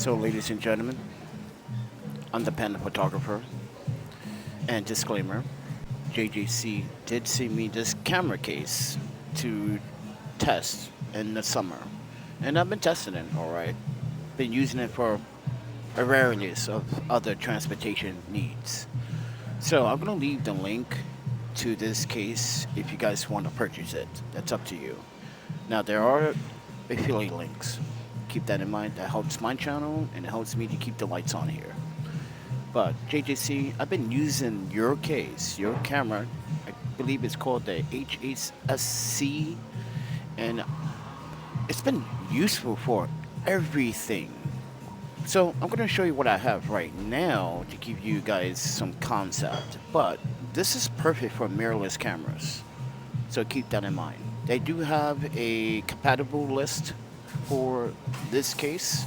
So, ladies and gentlemen, I'm the Panda Photographer. And disclaimer, JJC did send me this camera case to test in the summer. And I've been testing it, alright. Been using it for awareness of other transportation needs. So I'm going to leave the link to this case if you guys want to purchase it. That's up to you. Now, there are affiliate links. Keep that in mind. That helps my channel and it helps me to keep the lights on here. But JJC, I've been using your case, your camera. I believe it's called the HSC, and it's been useful for everything. So I'm going to show you what I have right now to give you guys some concept. But this is perfect for mirrorless cameras. So keep that in mind. They do have a compatible list for this case.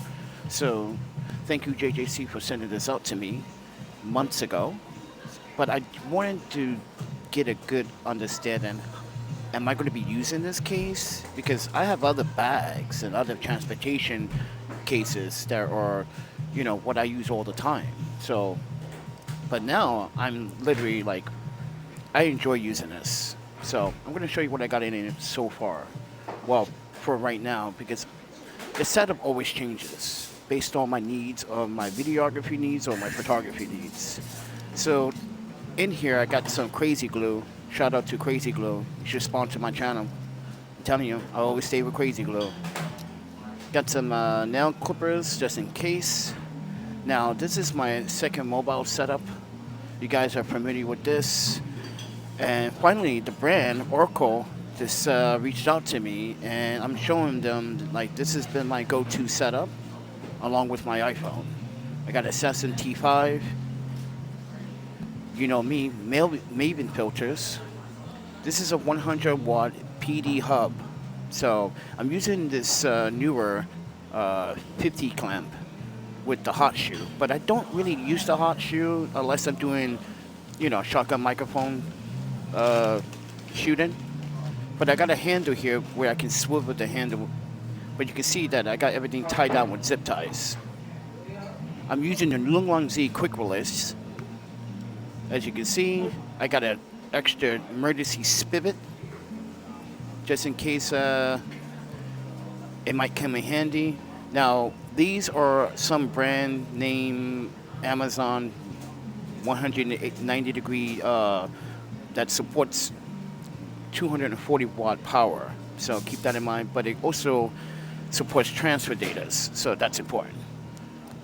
So thank you, JJC, for sending this out to me months ago. But I wanted to get a good understanding. Am I going to be using this case? Because I have other bags and other transportation cases that are, what I use all the time. So, but now I'm literally like, I enjoy using this. So I'm going to show you what I got in it so far. Well, for right now, because the setup always changes based on my needs, or my videography needs, or my photography needs. So in here, I got some Crazy Glue. Shout out to Crazy Glue. You should sponsor my channel. I'm telling you, I always stay with Crazy Glue. Got some nail clippers just in case. Now, this is my second mobile setup. You guys are familiar with this. And finally, the brand, Oracle, just reached out to me, and I'm showing them, like, this has been my go-to setup, along with my iPhone. I got a Telesin T5. You know me, Maven filters. This is a 100-watt PD hub. So I'm using this newer 50 clamp with the hot shoe, but I don't really use the hot shoe unless I'm doing, shotgun microphone shooting. But I got a handle here where I can swivel the handle. But you can see that I got everything tied down with zip ties. I'm using the Lunglong Z quick release. As you can see, I got an extra emergency spigot just in case it might come in handy. Now, these are some brand name Amazon 190 degree that supports 240 watt power. So keep that in mind. But it also supports transfer data, so that's important.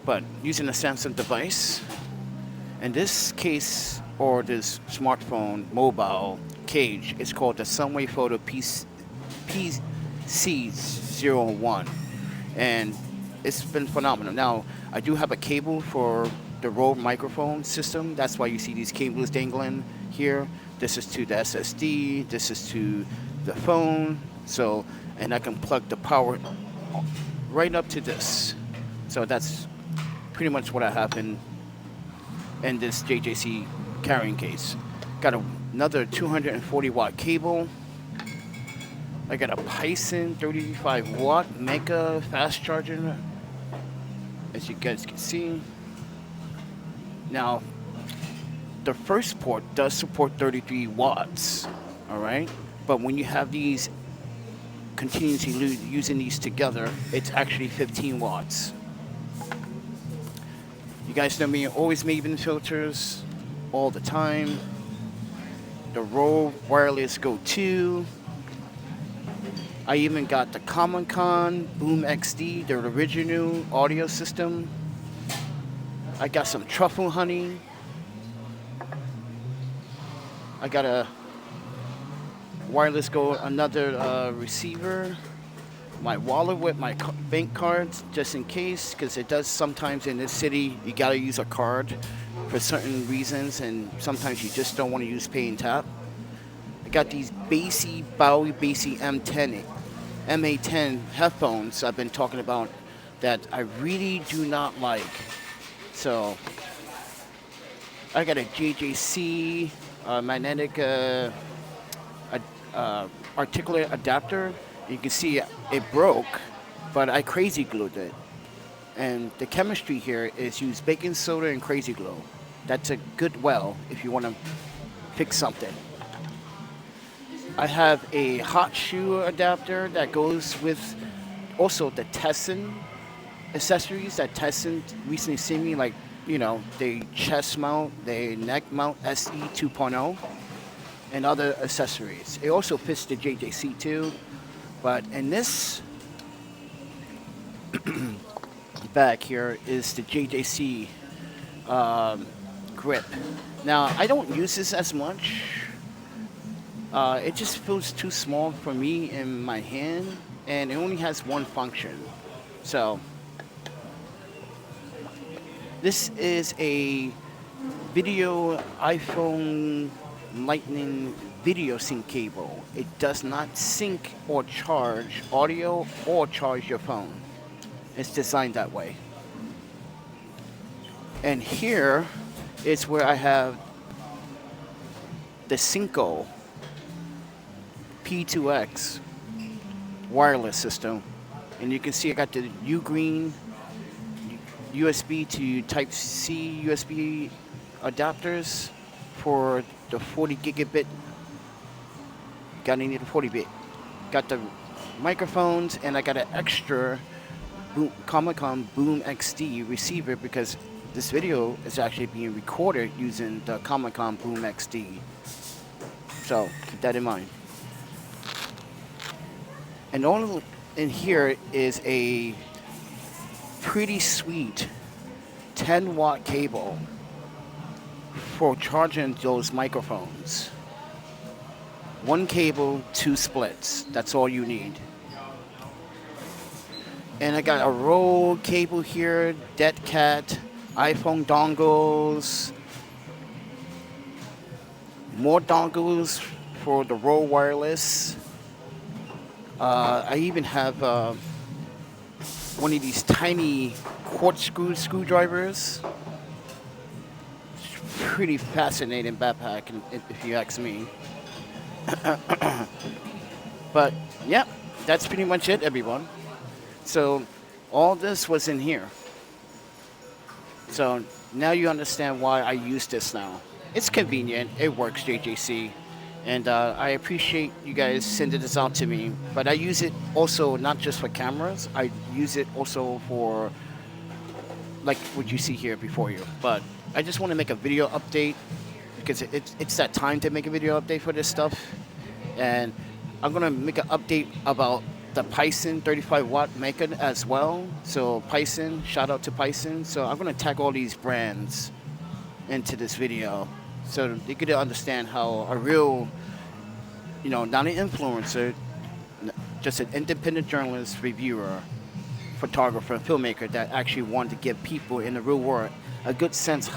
But using a Samsung device, and this case or this smartphone mobile cage is called the Sunway Photo PC01, and it's been phenomenal. Now, I do have a cable for the Rode microphone system. That's why you see these cables dangling here. This is to the SSD, this is to the phone, so, and I can plug the power right up to this. So that's pretty much what I have in this JJC carrying case. Got another 240 watt cable. I got a Python 35 watt mega fast charger, as you guys can see. Now, the first port does support 33 watts, all right? But when you have these continuously using these together, it's actually 15 watts. You guys know me, always Maven filters, all the time. The Rode wireless Go 2. I even got the Common Con Boom XD, the original audio system. I got some truffle honey. I got a wireless Go, another receiver. My wallet with my bank cards, just in case, because it does sometimes in this city, you gotta use a card for certain reasons, and sometimes you just don't want to use pay and tap. I got these Bowie Bassy MA10 headphones I've been talking about that I really do not like. So I got a JJC magnetic articulate adapter. You can see it broke, but I crazy glued it. And the chemistry here is use baking soda and crazy glue. That's a good well if you want to fix something. I have a hot shoe adapter that goes with also the Telesin accessories that Telesin recently sent me, like, the chest mount, the neck mount SE 2.0, and other accessories. It also fits the JJC too, but in this bag here is the JJC grip. Now, I don't use this as much. It just feels too small for me in my hand, and it only has one function. So, this is a video iPhone Lightning video sync cable. It does not sync or charge audio or charge your phone. It's designed that way. And here is where I have the Cinco P2X wireless system. And you can see I got the U-Green USB to Type-C USB adapters for the 40 gigabit. Gotta need a 40 bit. Got the microphones, and I got an extra Comic-Con Boom XD receiver because this video is actually being recorded using the Comic-Con Boom XD. So keep that in mind. And all in here is a pretty sweet 10-watt cable for charging those microphones. One cable, 2 splits. That's all you need. And I got a roll cable here, Dead Cat, iPhone dongles, more dongles for the roll wireless. I even have one of these tiny quartz screwdrivers. It's pretty fascinating backpack, if you ask me. But yeah, that's pretty much it, everyone. So all this was in here. So now you understand why I use this now. It's convenient. It works, JJC. And I appreciate you guys sending this out to me. But I use it also not just for cameras. I use it also for, like what you see here before you. But I just want to make a video update because it's that time to make a video update for this stuff. And I'm going to make an update about the Python 35 watt maker as well. So Python, shout out to Python. So I'm going to tag all these brands into this video so you get to understand how a real, not an influencer, just an independent journalist, reviewer, photographer, filmmaker that actually wanted to give people in the real world a good sense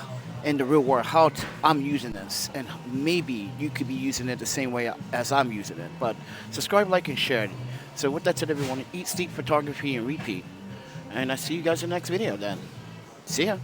in the real world how I'm using this, and maybe you could be using it the same way as I'm using it. But subscribe, like, and share. So with that said, everyone, eat, sleep, photography, and repeat. And I see you guys in the next video then. See ya.